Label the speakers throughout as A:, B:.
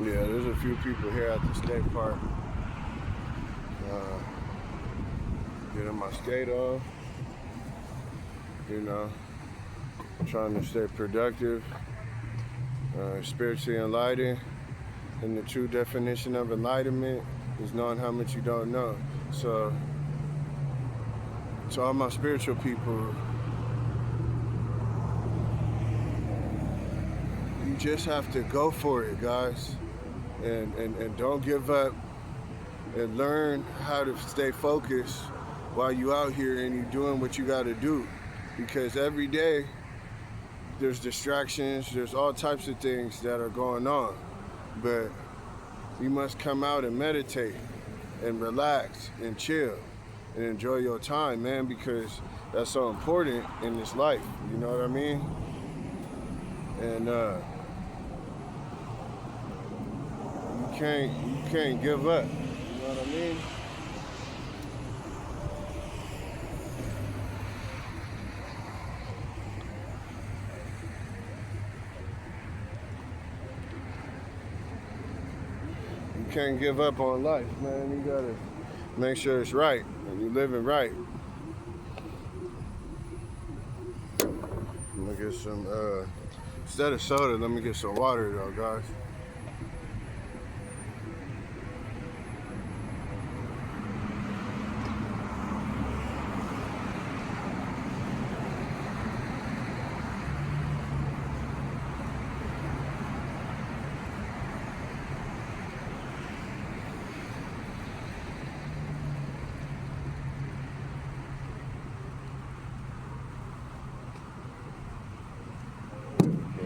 A: Yeah, there's a few people here at the skate park. Getting my skate off, you know, trying to stay productive, spiritually enlightened. And the true definition of enlightenment is knowing how much you don't know. So, to all my spiritual people, you just have to go for it, guys. And don't give up, and learn how to stay focused while you out here and you doing what you got to do. Because every day there's distractions, there's all types of things that are going on. But you must come out and meditate and relax and chill and enjoy your time, man, because that's so important in this life. You know what I mean? And you can't give up. You know what I mean? You can't give up on life, man. You gotta make sure it's right and you living right. I'm gonna get some instead of soda, let me get some water though, guys.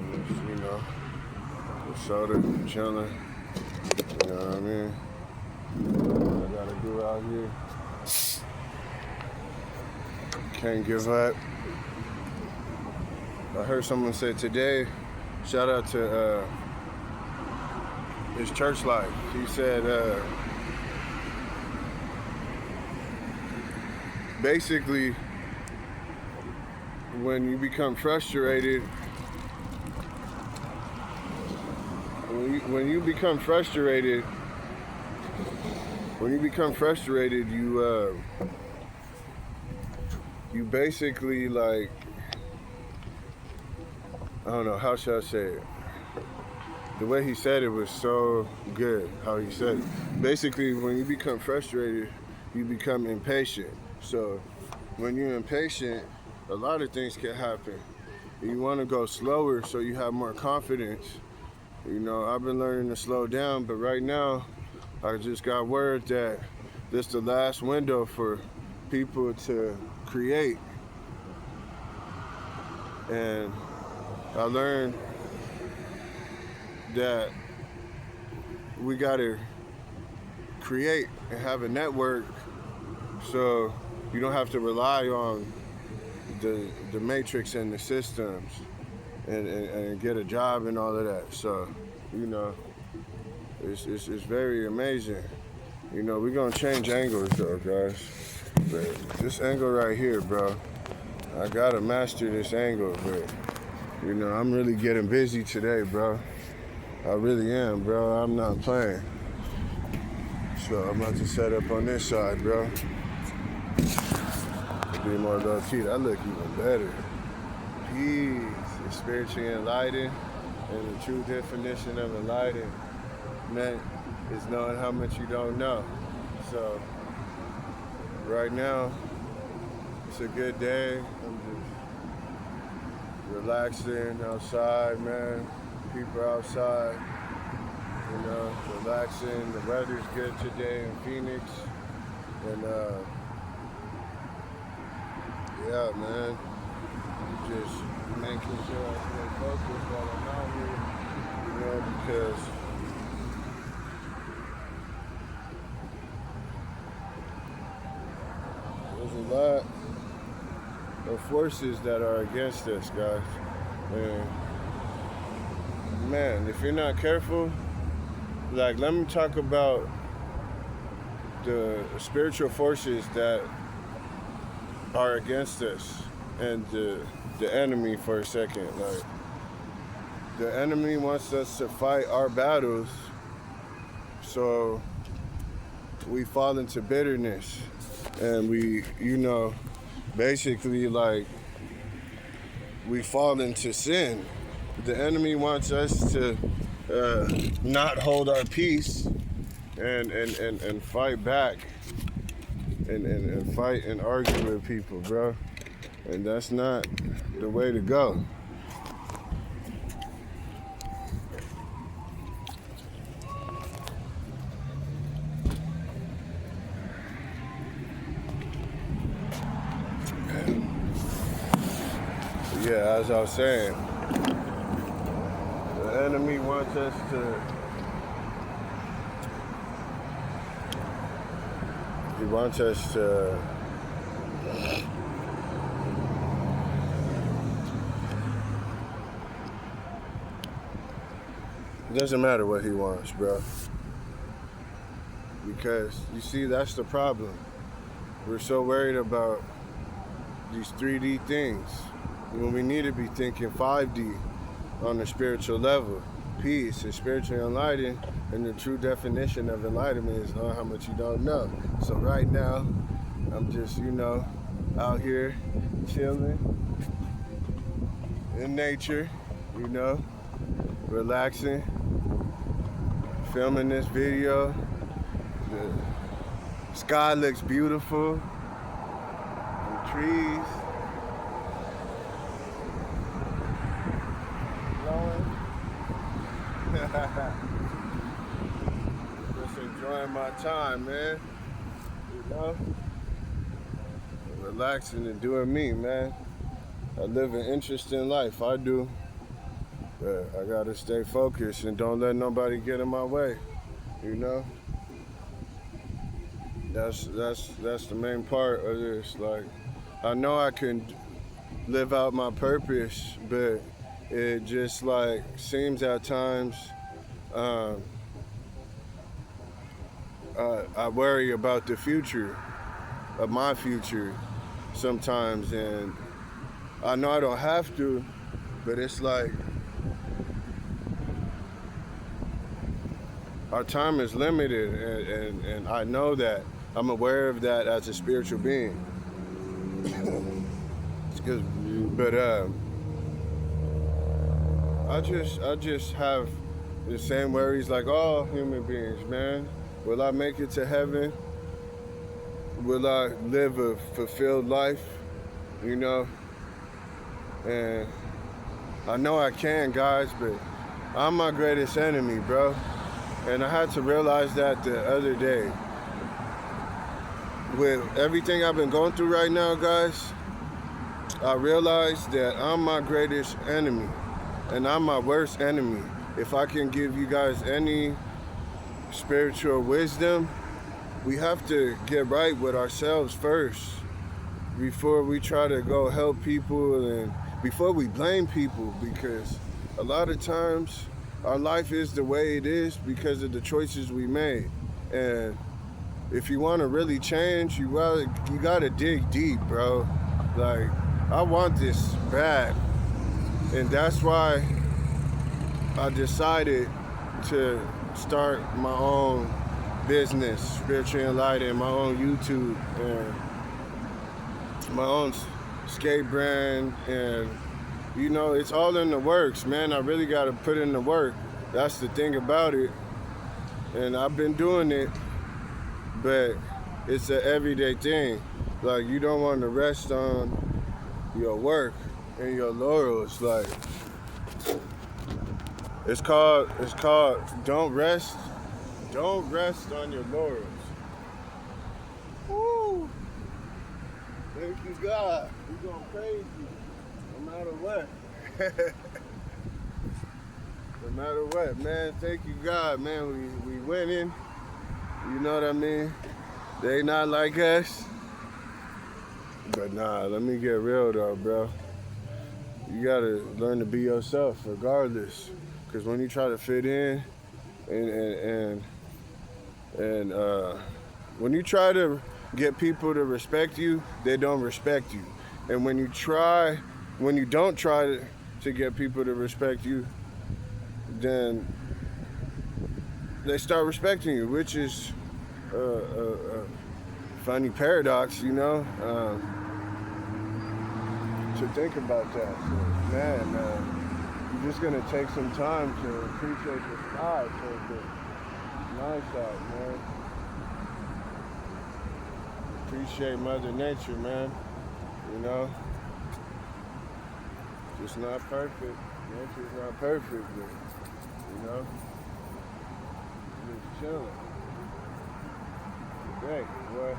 A: And just, soda, chilling. You know what I mean? What I gotta do out here. Can't give up. I heard someone say today, shout out to his church life. He said, basically, when you become frustrated, when you become frustrated, you basically like, I don't know, how should I say it? The way he said it was so good, how he said it. Basically, when you become frustrated, you become impatient. So when you're impatient, a lot of things can happen. You want to go slower so you have more confidence. I've been learning to slow down, but right now, I just got word that this is the last window for people to create. And I learned that we gotta create and have a network so you don't have to rely on the matrix and the systems and get a job and all of that. So, it's very amazing. We're gonna change angles though, guys. But this angle right here, bro, I gotta master this angle, but I'm really getting busy today, bro. I really am, bro. I'm not playing. So I'm about to set up on this side, bro. Be more low key. I look even better. Peace is spiritually enlightened, and the true definition of enlightenment is knowing how much you don't know. So right now, it's a good day. I'm just relaxing outside, man. People outside, relaxing. The weather's good today in Phoenix, and yeah, man, just making sure I stay focused while I'm out here, because there's a lot of forces that are against us, guys. And man, if you're not careful, like, let me talk about the spiritual forces that are against us and the enemy for a second. Like, the enemy wants us to fight our battles So we fall into bitterness, and we, basically, like, we fall into sin. The enemy wants us to not hold our peace and fight back and fight and argue with people, bro. And that's not the way to go. Yeah, as I was saying, the enemy wants us to, he wants us to it doesn't matter what he wants, bro. Because, you see, that's the problem. We're so worried about these 3D things when we need to be thinking 5D on the spiritual level. Peace is spiritually enlightened, and the true definition of enlightenment is knowing how much you don't know. So right now, I'm just, out here chilling in nature, relaxing, filming this video. The sky looks beautiful, the trees blowing. Just enjoying my time, man. Relaxing and doing me, man. I live an interesting life, I do. But I gotta stay focused and don't let nobody get in my way, That's the main part of this. Like, I know I can live out my purpose, but it just like seems at times I worry about the future of my future sometimes, and I know I don't have to, but it's like our time is limited, and I know that. I'm aware of that as a spiritual being. Excuse me. But I just have the same worries like all human beings, man. Will I make it to heaven? Will I live a fulfilled life? And I know I can, guys, but I'm my greatest enemy, bro. And I had to realize that the other day. With everything I've been going through right now, guys, I realized that I'm my greatest enemy, and I'm my worst enemy. If I can give you guys any spiritual wisdom, we have to get right with ourselves first before we try to go help people and before we blame people, because a lot of times our life is the way it is because of the choices we made. And if you want to really change, you gotta dig deep, bro. Like, I want this bad. And that's why I decided to start my own business, Spiritually Enlightened, my own YouTube, and my own skate brand. And, it's all in the works, man. I really gotta put in the work. That's the thing about it. And I've been doing it. But it's an everyday thing. Like, you don't want to rest on your work and your laurels. Like, it's called don't rest on your laurels. Woo! Thank you, God. We're going crazy no matter what. No matter what, man. Thank you, God, man. We winning. You know what I mean? They not like us. But nah, let me get real though, bro. You gotta learn to be yourself regardless. Cause when you try to fit in and when you try to get people to respect you, they don't respect you. And when you don't try to get people to respect you, then they start respecting you, which is a funny paradox, you know, to think about that. So, man, you're just gonna take some time to appreciate the sky, take it nice out, man. Appreciate Mother Nature, man. You know, just not perfect. Nature's not perfect, but you know, just chilling. Today, boy.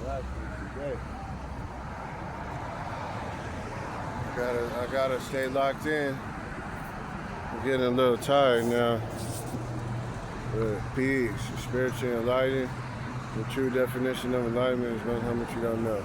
A: Relaxing today. I gotta stay locked in. I'm getting a little tired now. But peace, spiritual enlightenment. The true definition of enlightenment is knowing how much you don't know.